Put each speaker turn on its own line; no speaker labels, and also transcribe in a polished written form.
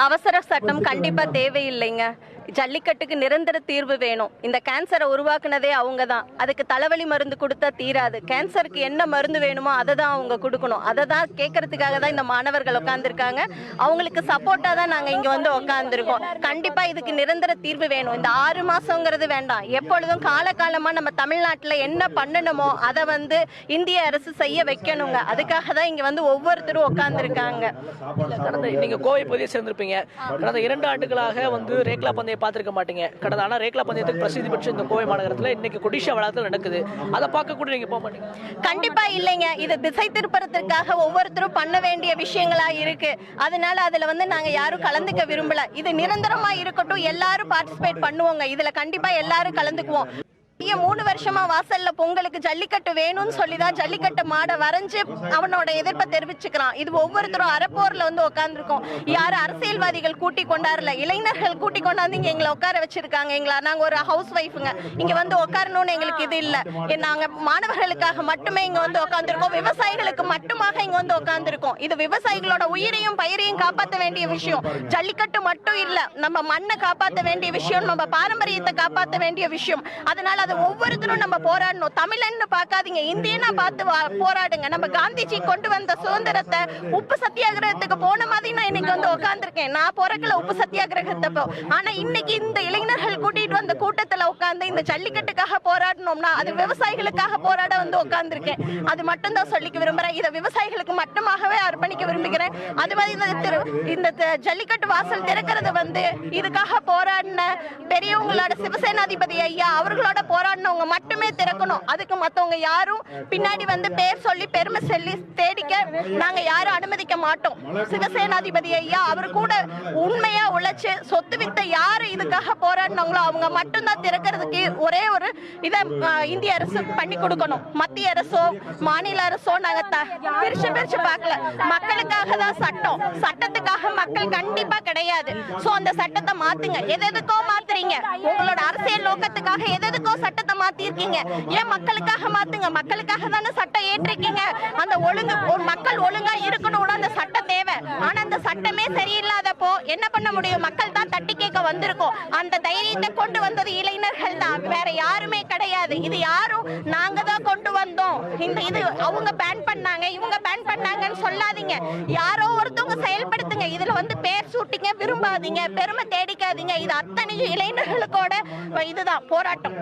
அவசர சட்டம் கண்டிப்பா தேவையில்லைங்க. ஜல்லிக்கட்டுக்கு நிரந்தர தீர்வு வேணும். இந்த கேன்சரை உருவாக்குனதே அவங்க தான். அதுக்கு தலைவலி மருந்து கொடுத்தா தீராது. கேன்சருக்கு என்ன மருந்து வேணுமோ அதை தான் அவங்க கொடுக்கணும். அதை தான் கேட்கறதுக்காக தான் இந்த மாணவர்கள் உட்காந்துருக்காங்க. அவங்களுக்கு சப்போர்ட்டாக தான் நாங்கள் இங்கே வந்து உட்காந்துருக்கோம். கண்டிப்பாக இதுக்கு நிரந்தர தீர்வு வேணும். இந்த 6 மாதங்கிறது வேண்டாம். எப்பொழுதும் காலகாலமாக நம்ம தமிழ்நாட்டில் என்ன பண்ணணுமோ அதை வந்து இந்திய அரசு செய்ய வைக்கணுங்க. அதுக்காக தான் இங்கே வந்து ஒவ்வொருத்தரும் உட்காந்துருக்காங்க.
நீங்கள் கோவை பகுதியை சேர்ந்திருப்பீங்க. கடந்த 2 ஆண்டுகளாக வந்து ரேக்லா பந்தயம் பார்த்திருக்க மாட்டீங்க. கடந்த ஆனால் ரேக்லா பந்தயத்துக்கு பிரசித்தி பெற்ற இந்த கோவை மாநகரத்தில் இன்னைக்கு கொடிஷா வளாகத்தில் நடக்குது. அதை பார்க்க கூட நீங்க போக மாட்டீங்க?
கண்டிப்பா இல்லைங்க. இது திசை திருப்பறதுக்காக ஒவ்வொருத்தரும் பண்ண வேண்டிய விஷயங்களா இருக்கு. அதனால அதுல வந்து நாங்க யாரும் கலந்துக்க விரும்பல. இது நிரந்தரமா இருக்கட்டும். எல்லாரும் பார்ட்டிசிபேட் பண்ணுவோங்க. இதுல கண்டிப்பா எல்லாரும் கலந்துக்குவோம். 3 வருஷமா வாசல்ல பொங்கலுக்கு ஜல்லிக்கட்டு வேணும்னு சொல்லிதான் ஜல்லிக்கட்டு மாடை வரைஞ்சு அவனோட எதிர்ப்பை தெரிவிச்சுக்கிறான். இது ஒவ்வொருத்தரும் அறப்போர்ல வந்து உட்காந்துருக்கோம். யாரும் அரசியல்வாதிகள் கூட்டி கொண்டாடல, இளைஞர்கள் கூட்டி கொண்டாந்து இங்க எங்களை உட்கார வச்சிருக்காங்க. நாங்க ஒரு ஹவுஸ் ஒய்ஃபுங்க. இங்க வந்து உட்காரணும்னு எங்களுக்கு இது இல்ல. நாங்க மாணவர்களுக்காக மட்டுமே இங்க வந்து உட்காந்துருக்கோம். விவசாயிகளுக்கு மட்டுமாக இங்க வந்து உட்காந்துருக்கோம். இது விவசாயிகளோட உயிரையும் பயிரையும் காப்பாற்ற வேண்டிய விஷயம். ஜல்லிக்கட்டு மட்டும் இல்ல, நம்ம மண்ணை காப்பாற்ற வேண்டிய விஷயம், நம்ம பாரம்பரியத்தை காப்பாற்ற வேண்டிய விஷயம். அதனால அது ஒவ்வொருத்தரும் நம்ம போராடணும். தமிழன்னு பார்க்காதீங்க, இந்தியனா பார்த்து போராடுங்க. நம்ம காந்திஜி கொண்டு வந்த சுதந்திரத்தை உப்பு சத்தியாகிரகத்துக்கு போன மாதிரி நான் இன்னைக்கு வந்து உட்கார்ந்துருக்கேன். நான் பிறக்கல உப்பு சத்தியாகிரகத்தப்போ. ஆனா இன்னைக்கு இந்த இளைஞர்கள் கூட்டிட்டு வந்த கூட்டத்துல உட்கார்ந்து இந்த ஜல்லிக்கட்டுக்காக போராடணும்னா அது விவசாயிகளுக்காக போராட வந்து உட்கார்ந்துருக்கேன். அது மட்டும் தான் சொல்லிக்க விரும்புறேன். இதை விவசாயிகளுக்கு மட்டுமாகவே அர்ப்பணிக்க விரும்புகிறேன். அது மாதிரி இந்த ஜல்லிக்கட்டு வாசல் திறக்கிறது வந்து இதுக்காக போராடின பெரியவங்களோட சிவசேனாதிபதி ஐயா அவர்களோட போராடினவங்க மட்டுமே திறக்கணும். அதுக்கு மத்தவங்க யாரும் பின்னாடி வந்து பேர் சொல்லி பெருமை சொல்லி தேடிக்க நாங்க யாரும் அனுமதிக்க மாட்டோம். சிவசேனாதிபதி ஐயா அவர் கூட உண்மையா உழைச்சு சொத்து வித்த யாரு இதுக்காக போராடினாங்களோ அவங்க மட்டும்தான் திறக்கிறதுக்கு ஒரே ஒரு இதை இந்திய அரசு பண்ணி கொடுக்கணும். மத்திய அரசோ மாநில அரசோ நாங்க பிரிச்சு பார்க்கல. மக்களுக்காக தான் சட்டம். சட்டத்துக்காக மக்கள் கண்டிப்பா கிடையாது. சோ அந்த சட்டத்தை மாத்துங்க. எதுக்கோ மாத்துறீங்க. உங்களோட அரசியல் நோக்கத்துக்காக எதுக்கோ சட்டத்தை மாத்திருக்கீங்க. ஏன் மக்களுக்காக மாத்துங்க. மக்களுக்காக தானே சட்டம் ஏற்றிருக்கீங்க. அந்த ஒழுங்கு மக்கள் ஒழுங்கா இருக்கணும்னு அந்த சட்டம் தேவை. ஆனா அந்த சட்டமே சரியில்லாதப்போ என்ன பண்ண முடியும்? மக்கள் தான் தட்டி கேட்க வந்திருக்கோம். அந்த தைரியத்தை கொண்டு வந்தது இளைஞர்கள் தான், வேற யாருமே கிடையாது. இது யாரும் நாங்க தான் கொண்டு வந்தோம். இது அவங்க பேன் பண்ணாங்க இவங்க பேன் பண்ணாங்கன்னு சொல்லாதீங்க. யாரோ ஒருத்தவங்க செயல்படுத்துங்க. இதுல வந்து பேர் சூட்டிங்க விரும்பாதீங்க, பெருமை தேடிக்காதீங்க. இது அத்தனை இளைஞர்களுக்கோட இதுதான் போராட்டம்.